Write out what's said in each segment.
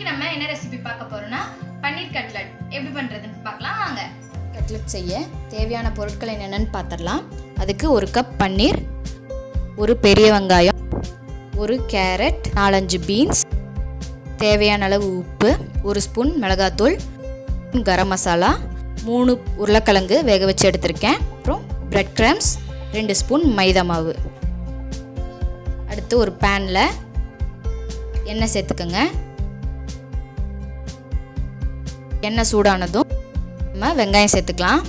நம்ம என்ன ரெசிபி பார்க்க போறோம்னா பன்னீர் கட்லட் எப்படி பண்றதுன்னு பார்க்கலாம் வாங்க. கட்லட் செய்ய தேவையான பொருட்கள் என்னென்னு பார்த்துடலாம். அதுக்கு 1 கப் பன்னீர், ஒரு பெரிய வெங்காயம், ஒரு கேரட், 4-5 பீன்ஸ், தேவையான அளவு உப்பு, 1 ஸ்பூன் மிளகாத்தூள், கரம் மசாலா, 3 உருளைக்கிழங்கு வேக வச்சு எடுத்திருக்கேன், அப்புறம் பிரெட் கிரம்ஸ், 2 ஸ்பூன் மைதா மாவு. அடுத்து ஒரு பேனில் எண்ணெய் சேர்த்துக்கோங்க. எண்ணெய் சூடானதும் நம்ம வெங்காயம் சேர்த்துக்கலாம்.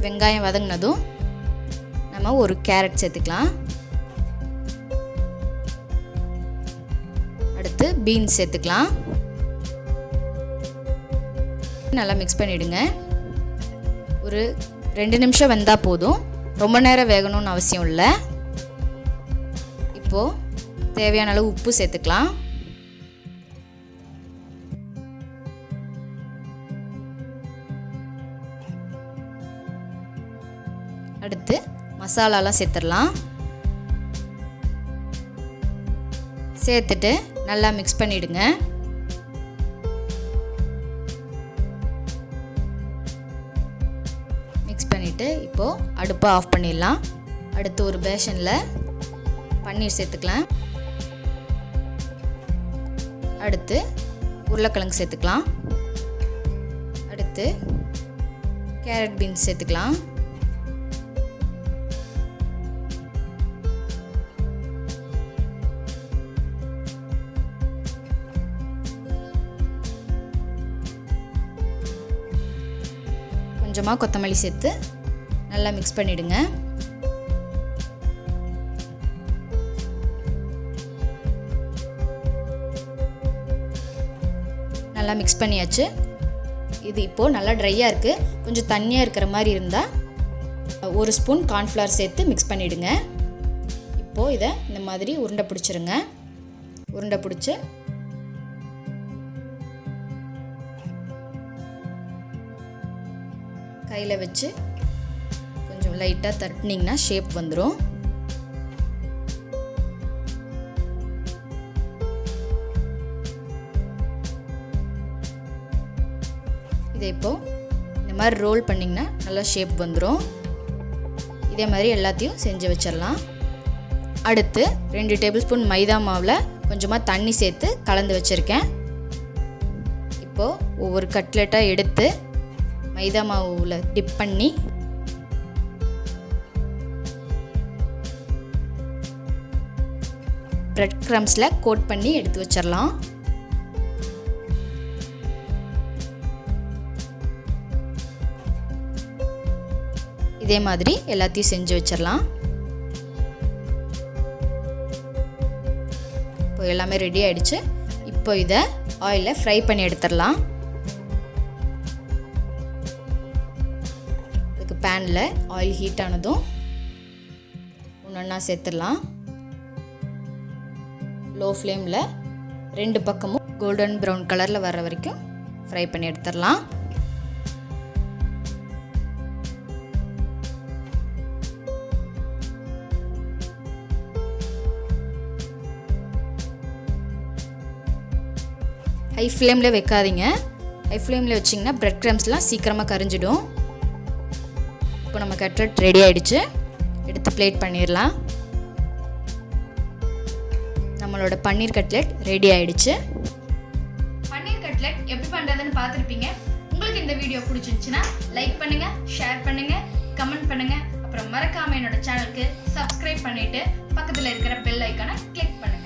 வெங்காயம் வதங்கினதும் நம்ம ஒரு கேரட் சேர்த்துக்கலாம். அடுத்து பீன்ஸ் சேர்த்துக்கலாம். நல்லா மிக்ஸ் பண்ணிவிடுங்க. ஒரு 2 நிமிஷம் வெந்தால் போதும், ரொம்ப நேரம் வேகணும்னு அவசியம் இல்லை. இப்போது தேவையான அளவு உப்பு சேர்த்துக்கலாம். அடுத்து மசாலாலாம் சேர்த்துடலாம். சேர்த்துட்டு நல்லா மிக்ஸ் பண்ணிவிடுங்க. பண்ணிவிட்டு இப்போது அடுப்பை ஆஃப் பண்ணிடலாம். அடுத்து ஒரு பேஷனில் பன்னீர் சேர்த்துக்கலாம். அடுத்து உருளைக்கிழங்கு சேர்த்துக்கலாம். அடுத்து கேரட் பீன்ஸ் சேர்த்துக்கலாம். கொஞ்சமாக கொத்தமல்லி சேர்த்து நல்லா மிக்ஸ் பண்ணிவிடுங்க. நல்லா மிக்ஸ் பண்ணியாச்சு. இது இப்போது நல்லா ட்ரையாக இருக்குது. கொஞ்சம் தண்ணியாக இருக்கிற மாதிரி இருந்தால் 1 ஸ்பூன் கார்ன்ஃப்ளவர் சேர்த்து மிக்ஸ் பண்ணிவிடுங்க. இப்போது இதை இந்த மாதிரி உருண்டை பிடிச்சிருங்க. உருண்டை பிடிச்சி கையில் வச்சு கொஞ்சம் லைட்டாக தட்டினீங்கன்னா ஷேப் வந்துடும். இதை இப்போது இந்த மாதிரி ரோல் பண்ணிங்கன்னா நல்லா ஷேப் வந்துடும். இதே மாதிரி எல்லாத்தையும் செஞ்சு வச்சிடலாம். அடுத்து 2 டேபிள் ஸ்பூன் மைதா மாவில் கொஞ்சமாக தண்ணி சேர்த்து கலந்து வச்சுருக்கேன். இப்போது ஒவ்வொரு கட்லெட்டாக எடுத்து மைதா மாவில் டிப் பண்ணி பிரெட் கிரம்ஸில் கோட் பண்ணி எடுத்து வச்சிடலாம். இதே மாதிரி எல்லாத்தையும் செஞ்சு வச்சிடலாம். இப்போ எல்லாமே ரெடி ஆயிடுச்சு. இப்போ இதை ஆயிலில் ஃப்ரை பண்ணி எடுத்துடலாம். பேனில் ஆயில் ஹீட் ஆனதும் ஒன்றா சேர்த்துடலாம். லோ ஃப்ளேமில் 2 பக்கமும் கோல்டன் ப்ரௌன் கலரில் வர்ற வரைக்கும் ஃப்ரை பண்ணி எடுத்துடலாம். ஹை ஃப்ளேமில் வைக்காதீங்க. ஹை ஃப்ளேமில் வச்சிங்கன்னா பிரெட் கிரம்ஸ்லாம் சீக்கிரமாக கரிஞ்சிடும். இப்போ நம்ம கட்லெட் ரெடி ஆகிடுச்சு. எடுத்து பிளேட் பண்ணிடலாம். நம்மளோட பன்னீர் கட்லெட் ரெடி ஆகிடுச்சு. பன்னீர் கட்லெட் எப்படி பண்ணுறதுன்னு பார்த்துருப்பீங்க. உங்களுக்கு இந்த வீடியோ பிடிச்சிருந்துச்சுன்னா லைக் பண்ணுங்கள், ஷேர் பண்ணுங்கள், கமெண்ட் பண்ணுங்கள். அப்புறம் மறக்காமல் என்னோட சேனலுக்கு சப்ஸ்கிரைப் பண்ணிவிட்டு பக்கத்தில் இருக்கிற பெல் ஐக்கானை கிளிக் பண்ணுங்கள்.